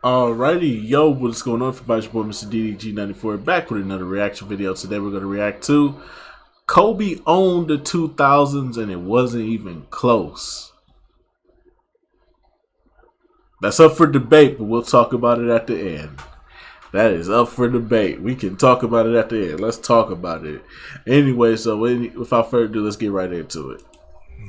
Alrighty, yo, what's going on? Everybody, it's your boy Mr. DDG94 back with another reaction video. Today we're going to react to Kobe owned the 2000s and it wasn't even close. That's up for debate, but we'll talk about it at the end. That is up for debate. We can talk about it at the end. Let's talk about it. Anyway, so without further ado, let's get right into it.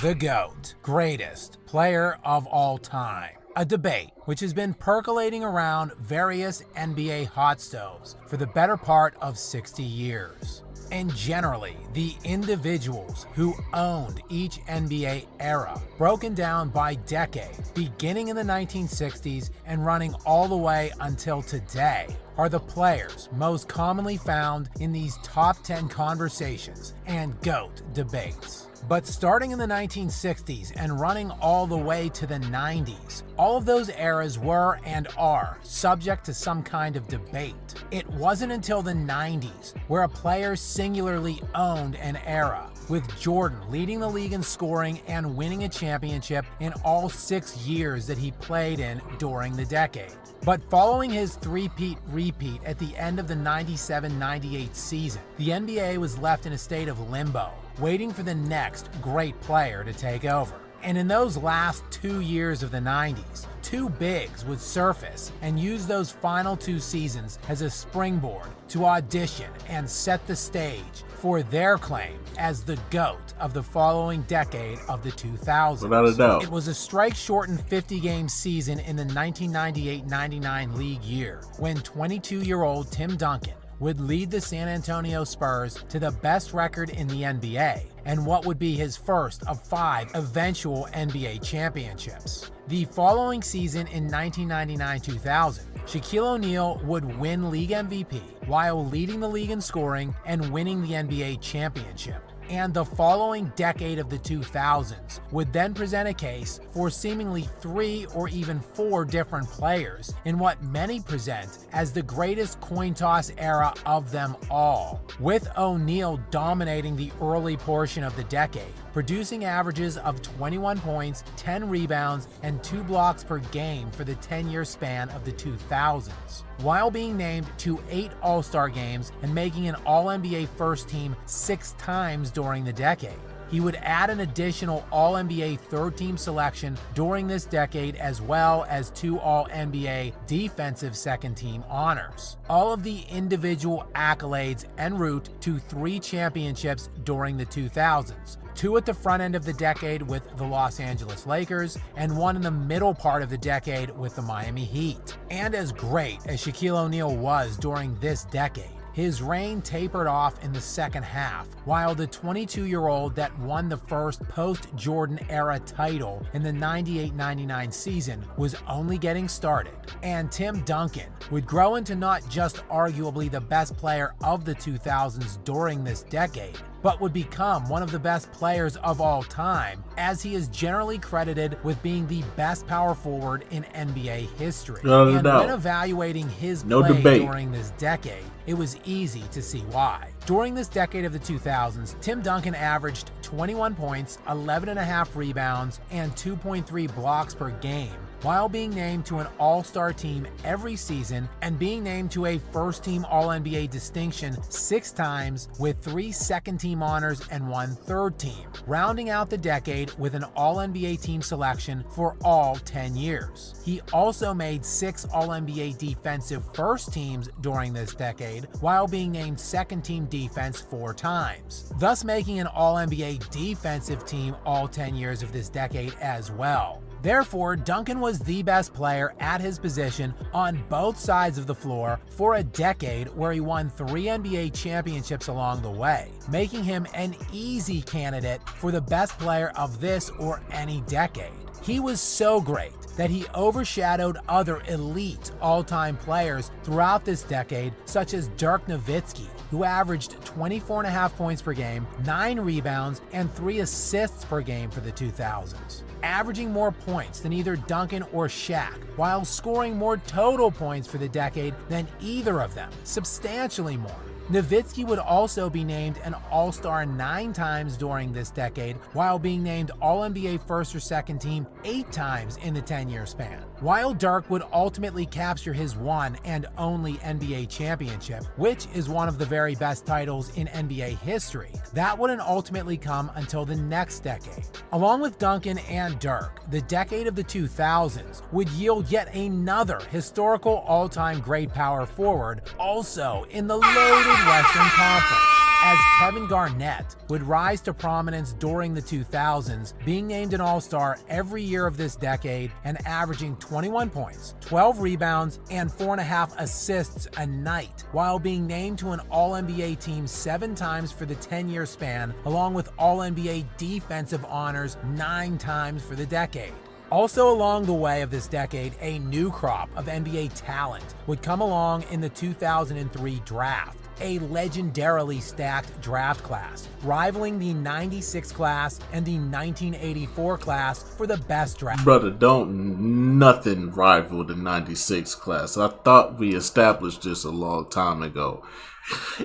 The GOAT, greatest player of all time. A debate which has been percolating around various NBA hot stoves for the better part of 60 years. And generally, the individuals who owned each NBA era, broken down by decade, beginning in the 1960s and running all the way until today, are the players most commonly found in these top 10 conversations and GOAT debates. But starting in the 1960s and running all the way to the 90s, all of those eras were and are subject to some kind of debate. It wasn't until the 90s where a player singularly owned an era, with Jordan leading the league in scoring and winning a championship in all 6 years that he played in during the decade. But following his three-peat repeat at the end of the 97-98 season, the NBA was left in a state of limbo, waiting for the next great player to take over. And in those last 2 years of the 90s, two bigs would surface and use those final 2 seasons as a springboard to audition and set the stage for their claim as the GOAT of the following decade of the 2000s. Without a doubt. It was a strike-shortened 50-game season in the 1998-99 league year when 22-year-old Tim Duncan would lead the San Antonio Spurs to the best record in the NBA and what would be his first of 5 eventual NBA championships. The following season in 1999-2000, Shaquille O'Neal would win league MVP while leading the league in scoring and winning the NBA championship. And the following decade of the 2000s would then present a case for seemingly 3 or even 4 different players in what many present as the greatest coin toss era of them all, with O'Neal dominating the early portion of the decade, producing averages of 21 points, 10 rebounds, and 2 blocks per game for the 10-year span of the 2000s, while being named to 8 All-Star games and making an All-NBA first team 6 times during the decade. He would add an additional All-NBA third-team selection during this decade, as well as 2 All-NBA defensive second-team honors. All of the individual accolades en route to 3 championships during the 2000s. 2 at the front end of the decade with the Los Angeles Lakers, and 1 in the middle part of the decade with the Miami Heat. And as great as Shaquille O'Neal was during this decade, his reign tapered off in the second half, while the 22-year-old that won the first post-Jordan era title in the 98-99 season was only getting started. And Tim Duncan would grow into not just arguably the best player of the 2000s during this decade, but would become one of the best players of all time, as he is generally credited with being the best power forward in NBA history. And when evaluating his play during this decade, it was easy to see why. During this decade of the 2000s, Tim Duncan averaged 21 points, 11.5 rebounds, and 2.3 blocks per game, while being named to an All-Star team every season and being named to a first-team All-NBA distinction 6 times, with 3 second-team honors and 1 third-team, rounding out the decade with an All-NBA team selection for all 10 years. He also made 6 All-NBA defensive first teams during this decade, while being named second-team defense 4 times, thus making an All-NBA defensive team all 10 years of this decade as well. Therefore, Duncan was the best player at his position on both sides of the floor for a decade, where he won 3 NBA championships along the way, making him an easy candidate for the best player of this or any decade. He was so great that he overshadowed other elite all-time players throughout this decade, such as Dirk Nowitzki, who averaged 24.5 points per game, 9 rebounds, and 3 assists per game for the 2000s, averaging more points than either Duncan or Shaq, while scoring more total points for the decade than either of them, substantially more. Nowitzki would also be named an All-Star 9 times during this decade, while being named All-NBA first or second team 8 times in the 10-year span. While Dirk would ultimately capture his one and only NBA championship, which is one of the very best titles in NBA history, that wouldn't ultimately come until the next decade. Along with Duncan and Dirk, the decade of the 2000s would yield yet another historical all-time great power forward, also in the loaded Western Conference, as Kevin Garnett would rise to prominence during the 2000s, being named an All-Star every year of this decade and averaging 21 points, 12 rebounds, and 4.5 assists a night, while being named to an All-NBA team 7 times for the 10-year span, along with All-NBA defensive honors 9 times for the decade. Also along the way of this decade, a new crop of NBA talent would come along in the 2003 draft, a legendarily stacked draft class, rivaling the 96 class and the 1984 class for the best draft. Brother, don't nothing rival the 96 class. I thought we established this a long time ago.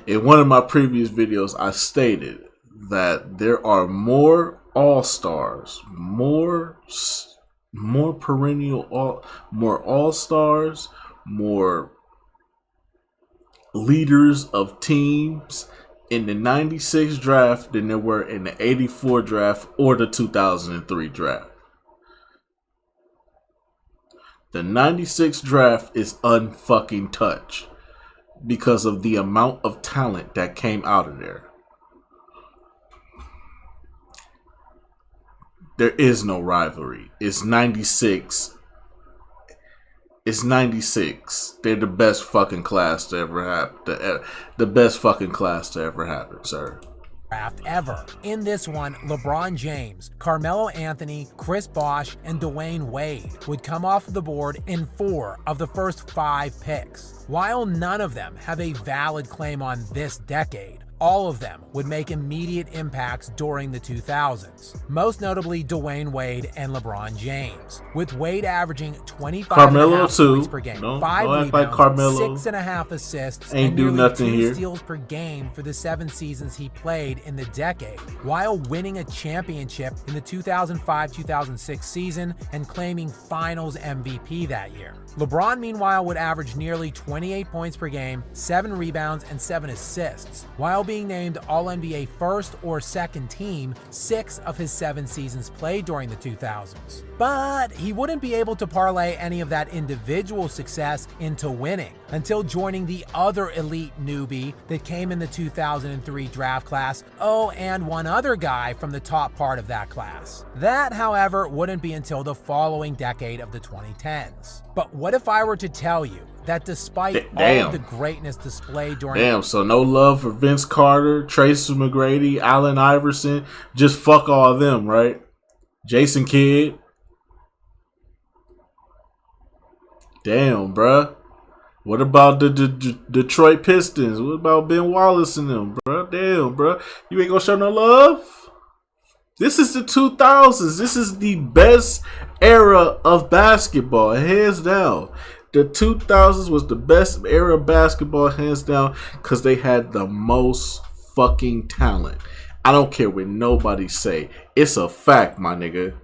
In one of my previous videos, I stated that there are more All-Stars, more perennial more All-Stars, more leaders of teams in the 96 draft than there were in the 84 draft or the 2003 draft. The 96 draft is unfucking touched because of the amount of talent that came out of there. There is no rivalry. It's 96. It's 96. They're the best fucking class to ever happen. The best fucking class to ever happen, sir. Draft ever. In this one, LeBron James, Carmelo Anthony, Chris Bosh, and Dwayne Wade would come off the board in 4 of the first 5 picks. While none of them have a valid claim on this decade, all of them would make immediate impacts during the 2000s, most notably Dwayne Wade and LeBron James, with Wade averaging 25.5 points per game, 5 rebounds, 6.5 assists, and nearly 2 steals per game for the 7 seasons he played in the decade, while winning a championship in the 2005-2006 season and claiming Finals MVP that year. LeBron, meanwhile, would average nearly 28 points per game, 7 rebounds, and 7 assists, while being named All-NBA first or second team 6 of his 7 seasons played during the 2000s. But he wouldn't be able to parlay any of that individual success into winning until joining the other elite newbie that came in the 2003 draft class, and one other guy from the top part of that class. That, however, wouldn't be until the following decade of the 2010s. But what if I were to tell you that despite all of the greatness displayed during... So no love for Vince Carter, Tracy McGrady, Allen Iverson, just fuck all of them, right? Jason Kidd. Damn, bruh. What about the Detroit Pistons? What about Ben Wallace and them, bruh? Damn, bruh. You ain't gonna show no love? This is the 2000s. This is the best era of basketball, hands down. The 2000s was the best era of basketball, hands down, because they had the most fucking talent. I don't care what nobody say. It's a fact, my nigga.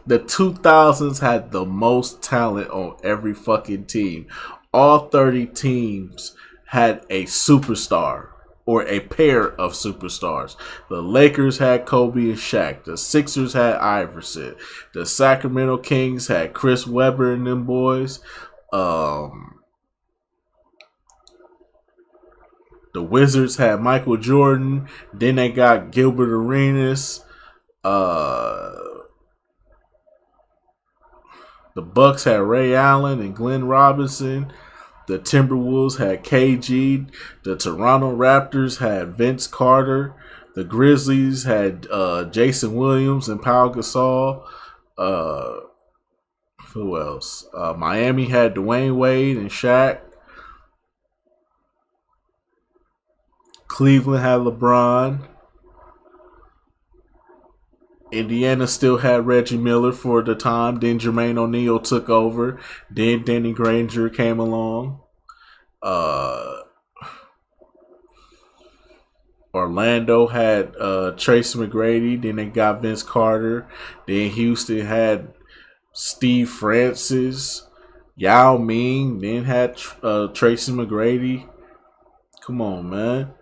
The 2000s had the most talent on every fucking team. All 30 teams had a superstar or a pair of superstars. The Lakers had Kobe and Shaq. The Sixers had Iverson. The Sacramento Kings had Chris Webber and them boys. The Wizards had Michael Jordan. Then they got Gilbert Arenas. The Bucks had Ray Allen and Glenn Robinson. The Timberwolves had KG. The Toronto Raptors had Vince Carter. The Grizzlies had Jason Williams and Pau Gasol. Who else? Miami had Dwayne Wade and Shaq. Cleveland had LeBron. Indiana still had Reggie Miller for the time. Then Jermaine O'Neal took over. Then Danny Granger came along. Orlando had Tracy McGrady. Then they got Vince Carter. Then Houston had Steve Francis, Yao Ming. Then had Tracy McGrady. Come on, man.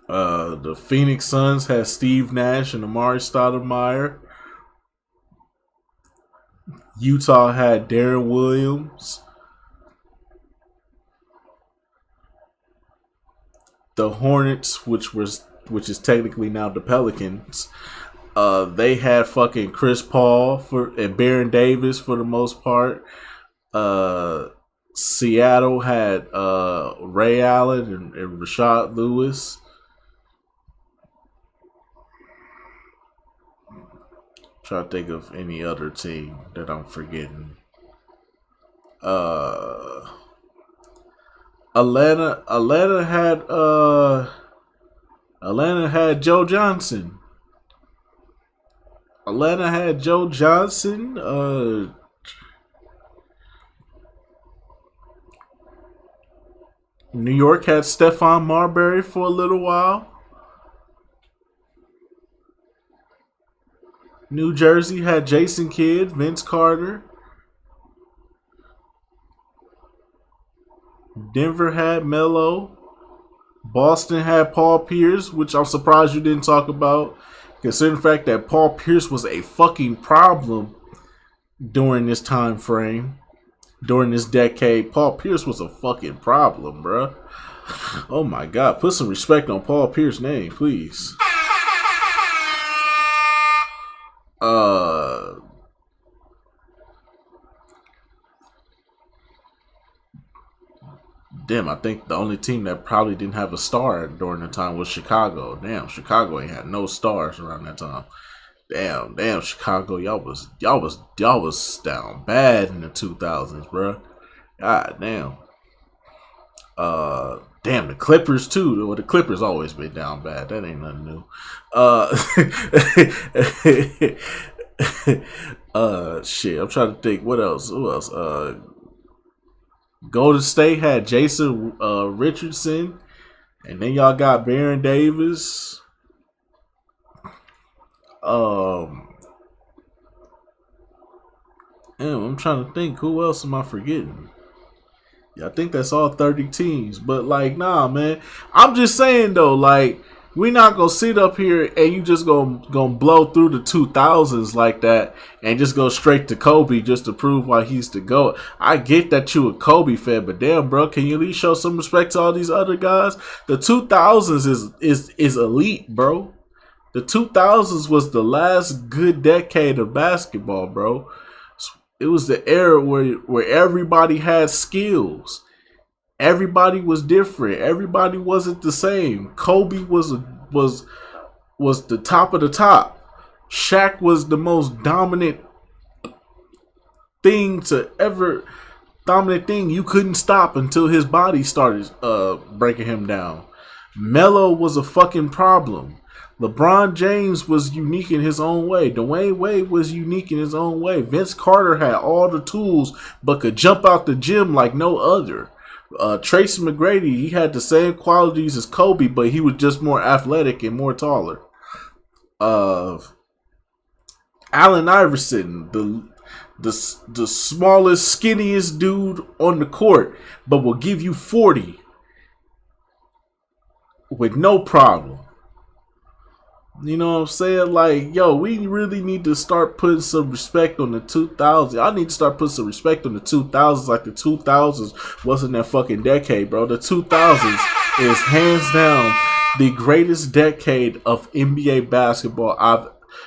The Phoenix Suns had Steve Nash and Amari Stoudemire. Utah had Darren Williams. The Hornets, which is technically now the Pelicans, they had fucking Chris Paul and Baron Davis for the most part. Seattle had Ray Allen and Rashad Lewis. Try to think of any other team that I'm forgetting. Atlanta had Joe Johnson. New York had Stephon Marbury for a little while. New Jersey had Jason Kidd, Vince Carter. Denver had Melo. Boston had Paul Pierce, which I'm surprised you didn't talk about, considering the fact that Paul Pierce was a fucking problem during this time frame, during this decade. Paul Pierce was a fucking problem, bruh. Oh my God, put some respect on Paul Pierce's name, please. Damn, I think the only team that probably didn't have a star during the time was Chicago. Damn, Chicago ain't had no stars around that time. Damn, Chicago, y'all was down bad in the 2000s, bro. God damn. Damn, the Clippers too. Well, the Clippers always been down bad. That ain't nothing new. Shit. I'm trying to think. What else? Who else? Golden State had Jason Richardson, and then y'all got Baron Davis. I'm trying to think. Who else am I forgetting? Yeah, I think that's all 30 teams. But like, nah, man. I'm just saying though, like, we not gonna sit up here and you just gonna blow through the 2000s like that and just go straight to Kobe just to prove why he's the GOAT. I get that you a Kobe fan, but damn, bro, can you at least show some respect to all these other guys? The 2000s is elite, bro. The 2000s was the last good decade of basketball, bro. It was the era where everybody had skills. Everybody was different. Everybody wasn't the same. Kobe was the top of the top. Shaq was the most dominant thing you couldn't stop until his body started breaking him down. Melo was a fucking problem. LeBron James was unique in his own way. Dwayne Wade was unique in his own way. Vince Carter had all the tools but could jump out the gym like no other. Tracy McGrady, he had the same qualities as Kobe, but he was just more athletic and more taller. Allen Iverson, the smallest, skinniest dude on the court, but will give you 40 with no problem. You know what I'm saying? Like, yo, we really need to start putting some respect on the 2000s. I need to start putting some respect on the 2000s. Like, the 2000s wasn't that fucking decade, bro. The 2000s is hands down the greatest decade of NBA basketball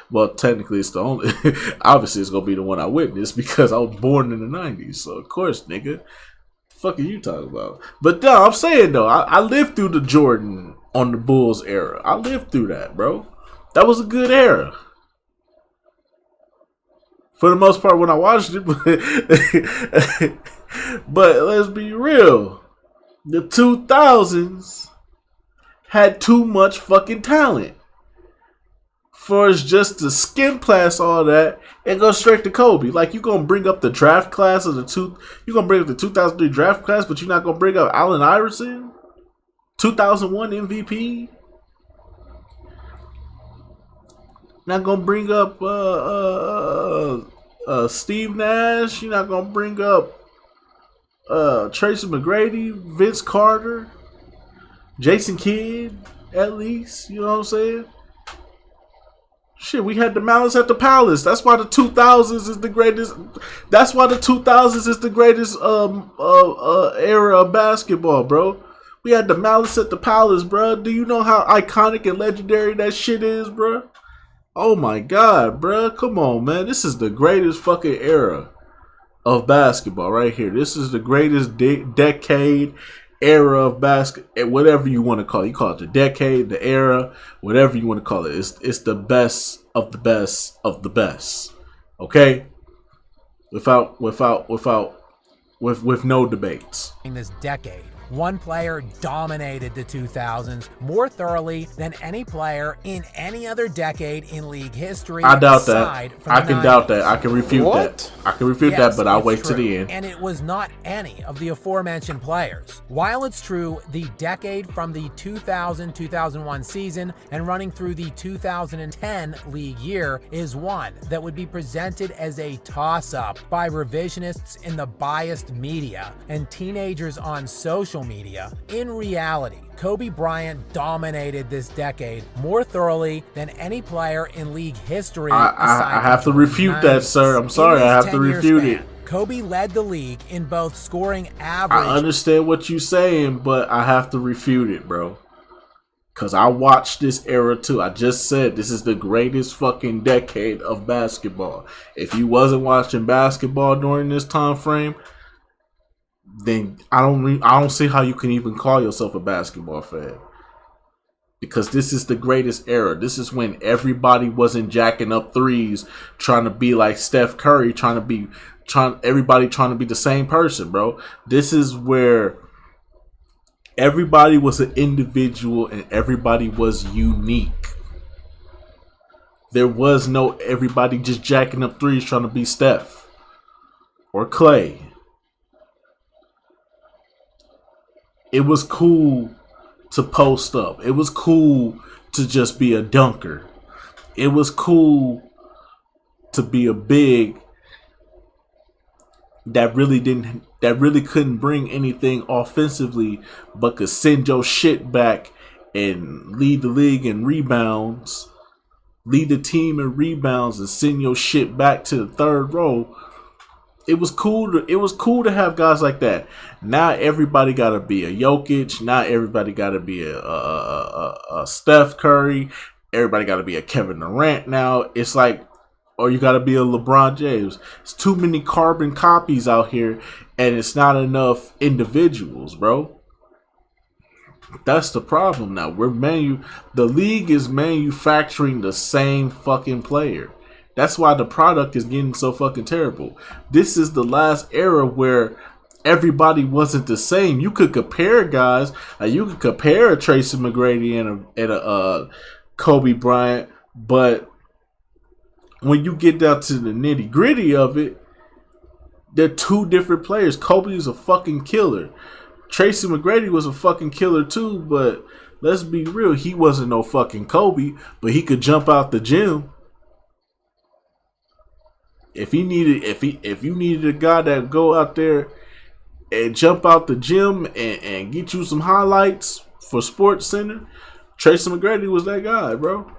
well, technically it's the only. Obviously, it's going to be the one I witnessed because I was born in the 90s. So, of course, nigga. The fuck are you talking about? But, no, I'm saying, though, I lived through the Jordan on the Bulls era. I lived through that, bro. That was a good era. For the most part when I watched it. But let's be real. The 2000s had too much fucking talent. For us just to skin class all that and go straight to Kobe. Like, you gonna bring up the draft class of you gonna bring up the 2003 draft class, but you're not gonna bring up Allen Iverson? 2001 MVP. Not gonna bring up Steve Nash. You're not gonna bring up Tracy McGrady, Vince Carter, Jason Kidd, at least. You know what I'm saying? Shit, we had the Malice at the Palace. That's why the 2000s is the greatest. That's why the 2000s is the greatest era of basketball, bro. We had the Malice at the Palace, bro. Do you know how iconic and legendary that shit is, bro? Oh my god, bro. Come on, man. This is the greatest fucking era of basketball right here. This is the greatest decade, era of basketball, whatever you want to call it. You call it the decade, the era, whatever you want to call it. It's the best of the best of the best. Okay? With no debates. In this decade, one player dominated the 2000s more thoroughly than any player in any other decade in league history. I doubt that. I can doubt that. I can refute that. I can refute that, but I'll wait to the end. And it was not any of the aforementioned players. While it's true, the decade from the 2000-2001 season and running through the 2010 league year is one that would be presented as a toss-up by revisionists in the biased media and teenagers on social media. In reality, Kobe Bryant dominated this decade more thoroughly than any player in league history. I have to refute that, sir. I'm sorry, I have to refute it. Kobe led the league in both scoring average. I understand what you're saying, but I have to refute it, bro. Because I watched this era too. I just said this is the greatest fucking decade of basketball. If you wasn't watching basketball during this time frame, then I don't see how you can even call yourself a basketball fan. Because this is the greatest era. This is when everybody wasn't jacking up threes, trying to be like Steph Curry, everybody trying to be the same person, bro. This is where everybody was an individual and everybody was unique. There was no everybody just jacking up threes trying to be Steph or Clay. It was cool to post up. It was cool to just be a dunker. It was cool to be a big that really couldn't bring anything offensively, but could send your shit back and lead the league in rebounds, lead the team in rebounds, and send your shit back to the third row. It was cool to have guys like that. Now everybody got to be a Jokic. Now everybody got to be a Steph Curry. Everybody got to be a Kevin Durant now. It's like, or you got to be a LeBron James. It's too many carbon copies out here, and it's not enough individuals, bro. That's the problem now. The league is manufacturing the same fucking player. That's why the product is getting so fucking terrible. This is the last era where everybody wasn't the same. You could compare guys. You could compare a Tracy McGrady and a Kobe Bryant, but when you get down to the nitty gritty of it, they're two different players. Kobe is a fucking killer. Tracy McGrady was a fucking killer too, but let's be real, he wasn't no fucking Kobe, but he could jump out the gym. If you needed a guy that go out there and jump out the gym and get you some highlights for Sports Center, Tracy McGrady was that guy, bro.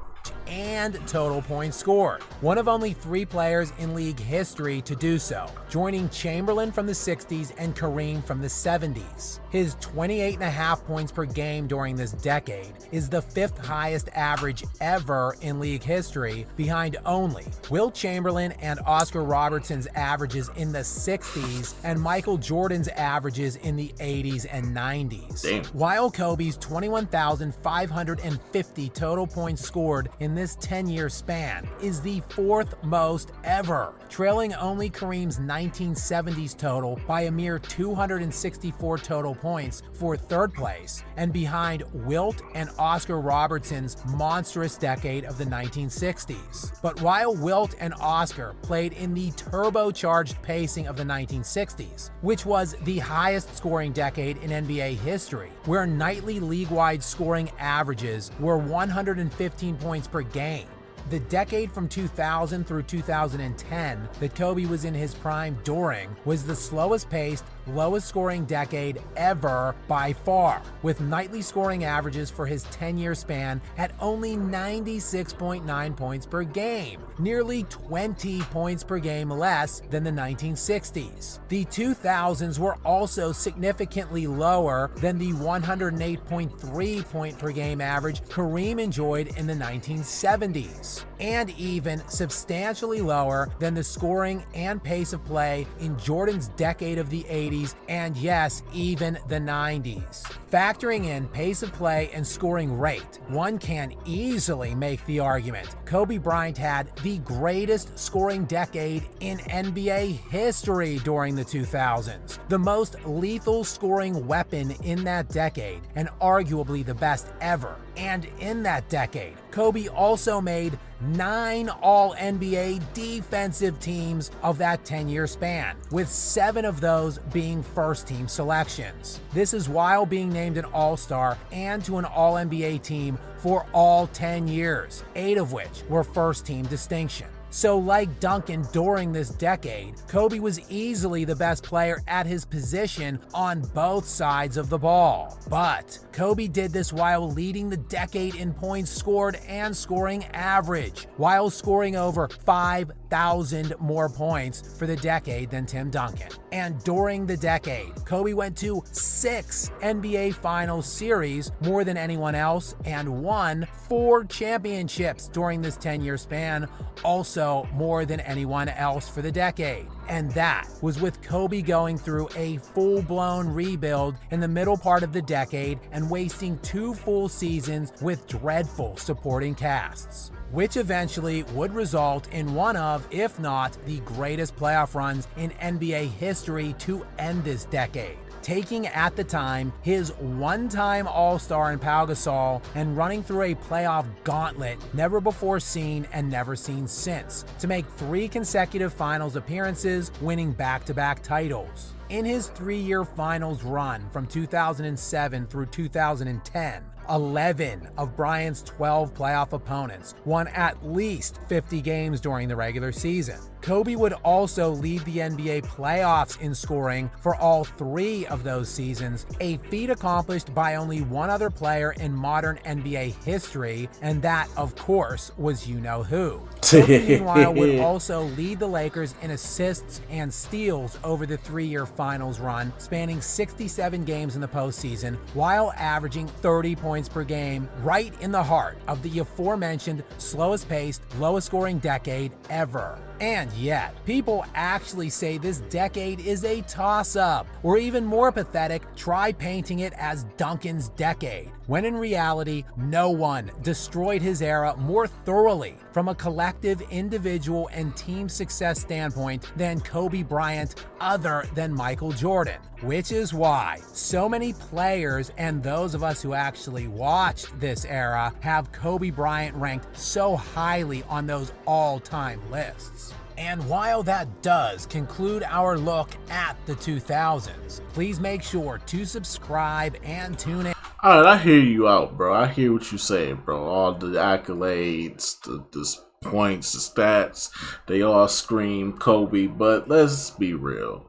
And total points scored. One of only 3 players in league history to do so, joining Chamberlain from the 60s and Kareem from the 70s. His 28.5 points per game during this decade is the 5th highest average ever in league history, behind only Wilt Chamberlain and Oscar Robertson's averages in the 60s and Michael Jordan's averages in the 80s and 90s. Damn. While Kobe's 21,550 total points scored in this this 10-year span is the 4th most ever, trailing only Kareem's 1970s total by a mere 264 total points for 3rd place, and behind Wilt and Oscar Robertson's monstrous decade of the 1960s. But while Wilt and Oscar played in the turbocharged pacing of the 1960s, which was the highest scoring decade in NBA history, where nightly league-wide scoring averages were 115 points per game, the decade from 2000 through 2010 that Kobe was in his prime during was the slowest paced, lowest scoring decade ever by far, with nightly scoring averages for his 10-year span at only 96.9 points per game, nearly 20 points per game less than the 1960s. The 2000s were also significantly lower than the 108.3 point per game average Kareem enjoyed in the 1970s, and even substantially lower than the scoring and pace of play in Jordan's decade of the 80s and yes, even the 90s. Factoring in pace of play and scoring rate, one can easily make the argument Kobe Bryant had the greatest scoring decade in NBA history during the 2000s, the most lethal scoring weapon in that decade, and arguably the best ever. And in that decade, Kobe also made 9 All-NBA defensive teams of that 10-year span, with 7 of those being first-team selections. This is while being named an All-Star and to an All-NBA team for all 10 years, 8 of which were first-team distinction. So like Duncan during this decade, Kobe was easily the best player at his position on both sides of the ball. But Kobe did this while leading the decade in points scored and scoring average, while scoring over 5,000 more points for the decade than Tim Duncan. And during the decade, Kobe went to 6 NBA Finals series, more than anyone else, and won 4 championships during this 10-year span, also more than anyone else for the decade. And that was with Kobe going through a full-blown rebuild in the middle part of the decade and wasting 2 full seasons with dreadful supporting casts, which eventually would result in one of, if not the greatest playoff runs in NBA history to end this decade, taking at the time his one-time All-Star in Pau Gasol and running through a playoff gauntlet never before seen and never seen since, to make 3 consecutive finals appearances, winning back-to-back titles. In his 3-year finals run from 2007 through 2010, 11 of Bryant's 12 playoff opponents won at least 50 games during the regular season. Kobe would also lead the NBA playoffs in scoring for all 3 of those seasons, a feat accomplished by only one other player in modern NBA history, and that, of course, was you-know-who. Kobe, meanwhile, would also lead the Lakers in assists and steals over the 3-year finals run, spanning 67 games in the postseason, while averaging 30 points per game, right in the heart of the aforementioned slowest-paced, lowest-scoring decade ever. And yet, people actually say this decade is a toss-up, or even more pathetic, try painting it as Duncan's decade, when in reality, no one destroyed his era more thoroughly from a collective, individual, and team success standpoint than Kobe Bryant, other than Michael Jordan. Which is why so many players and those of us who actually watched this era have Kobe Bryant ranked so highly on those all-time lists. And while that does conclude our look at the 2000s, please make sure to subscribe and tune in. All right, I hear you out, bro. I hear what you're saying, bro. All the accolades, the points, the stats, they all scream Kobe. But let's be real.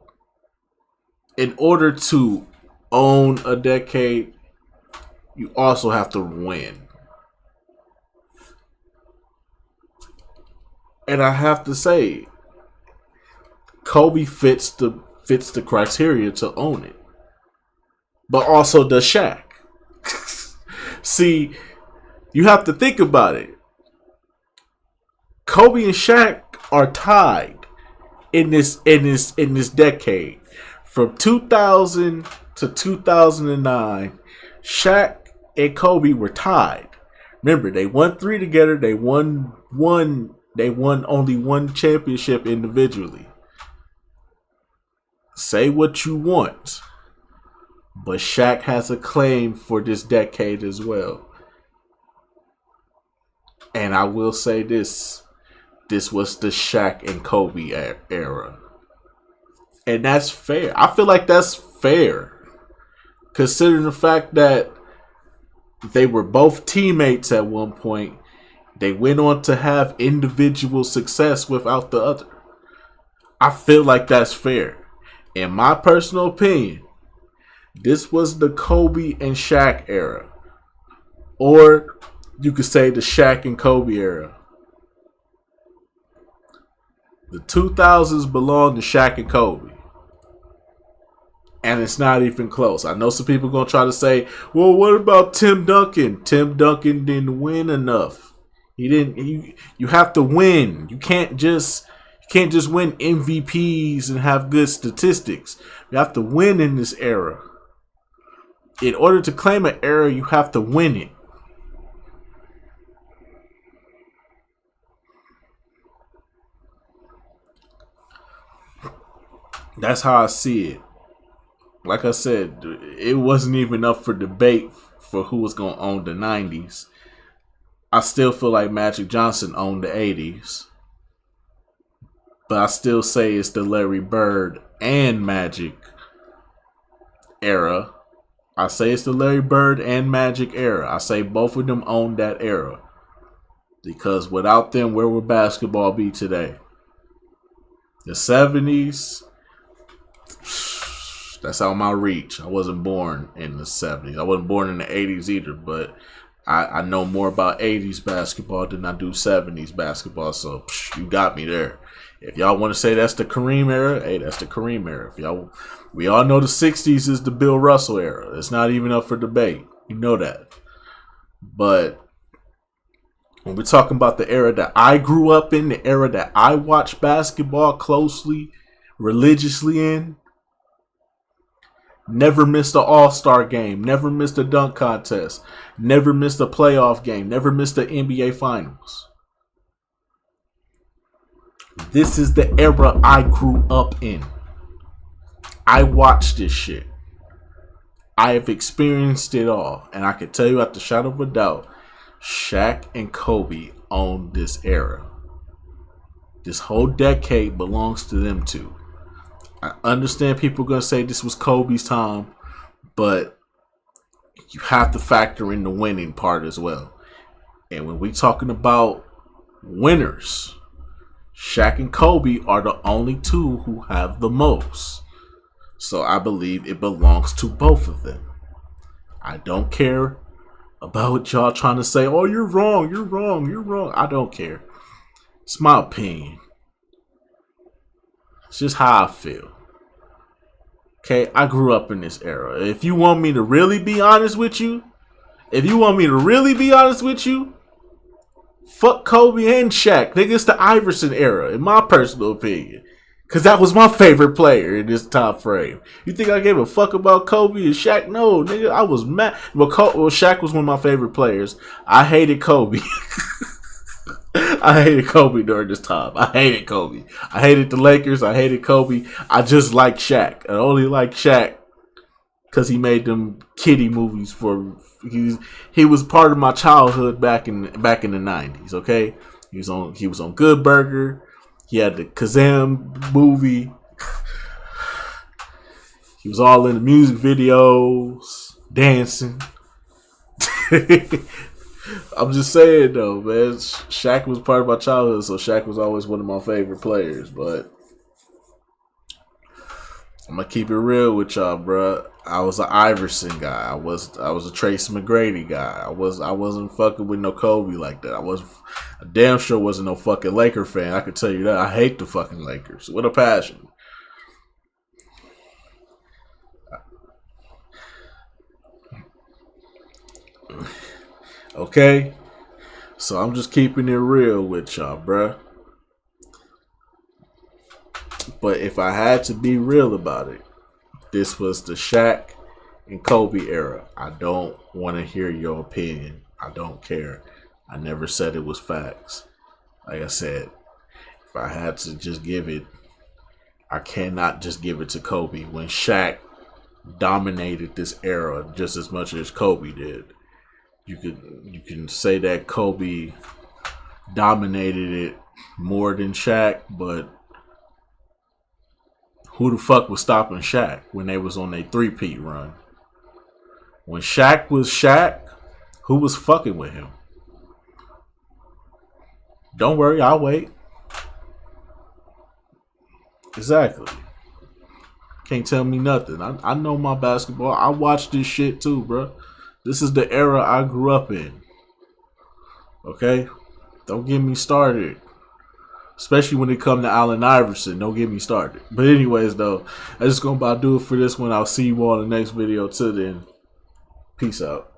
In order to own a decade, you also have to win. And I have to say, Kobe fits the criteria to own it. But also does Shaq. See, you have to think about it. Kobe and Shaq are tied in this decade. From 2000 to 2009, Shaq and Kobe were tied Remember, they won 3 together. They won one. They won only one championship individually. Say what you want, but Shaq has a claim for this decade as well. And I will say this. This was the Shaq and Kobe era. And that's fair. I feel like that's fair. Considering the fact that they were both teammates at one point. They went on to have individual success without the other. I feel like that's fair. In my personal opinion, this was the Kobe and Shaq era. Or you could say the Shaq and Kobe era. The 2000s belong to Shaq and Kobe. And it's not even close. I know some people are going to try to say, well, what about Tim Duncan? Tim Duncan didn't win enough. He didn't. You have to win. You can't just win MVPs and have good statistics. You have to win in this era. In order to claim an era, you have to win it. That's how I see it. Like I said, it wasn't even up for debate for who was going to own the 90s. I still feel like Magic Johnson owned the 80s. But I still say it's the Larry Bird and Magic era. I say it's the Larry Bird and Magic era. I say both of them owned that era. Because without them, where would basketball be today? The 70s, that's out my reach. I wasn't born in the 70s. I wasn't born in the 80s either, but I know more about 80s basketball than I do 70s basketball, so you got me there. If y'all want to say that's the Kareem era, hey, that's the Kareem era. We all know the 60s is the Bill Russell era. It's not even up for debate. You know that. But when we're talking about the era that I grew up in, the era that I watched basketball closely, religiously in, never missed an All-Star game. Never missed a dunk contest. Never missed a playoff game. Never missed the NBA Finals. This is the era I grew up in. I watched this shit. I have experienced it all. And I can tell you at the shadow of a doubt, Shaq and Kobe owned this era. This whole decade belongs to them two. I understand people are going to say this was Kobe's time, but you have to factor in the winning part as well. And when we're talking about winners, Shaq and Kobe are the only two who have the most. So I believe it belongs to both of them. I don't care about what y'all trying to say. Oh, you're wrong, you're wrong, you're wrong. I don't care. It's my opinion. It's just how I feel. Okay, I grew up in this era. If you want me to really be honest with you, fuck Kobe and Shaq. Nigga, it's the Iverson era, in my personal opinion. Because that was my favorite player in this time frame. You think I gave a fuck about Kobe and Shaq? No, nigga, I was mad. Well, Shaq was one of my favorite players. I hated Kobe. I hated Kobe during this time. I hated Kobe. I hated the Lakers. I hated Kobe. I just liked Shaq. I only liked Shaq because he made them kiddie movies for. He was part of my childhood back in the 90s. Okay, he was on Good Burger. He had the Kazam movie. He was all in the music videos, dancing. I'm just saying though, man. Shaq was part of my childhood, so Shaq was always one of my favorite players. But I'm gonna keep it real with y'all, bro. I was an Iverson guy. I was a Tracy McGrady guy. I wasn't fucking with no Kobe like that. I damn sure wasn't no fucking Laker fan. I can tell you that. I hate the fucking Lakers with a passion. Okay, so I'm just keeping it real with y'all, bruh. But if I had to be real about it, this was the Shaq and Kobe era. I don't want to hear your opinion. I don't care. I never said it was facts. Like I said, if I had to just give it, I cannot just give it to Kobe when Shaq dominated this era just as much as Kobe did. You can say that Kobe dominated it more than Shaq, but who the fuck was stopping Shaq when they was on their three-peat run? When Shaq was Shaq, who was fucking with him? Don't worry, I'll wait. Exactly. Can't tell me nothing. I know my basketball. I watch this shit too, bro. This is the era I grew up in. Okay? Don't get me started. Especially when it come to Allen Iverson. Don't get me started. But anyways, though, I just gonna about do it for this one. I'll see you all in the next video. Till then, peace out.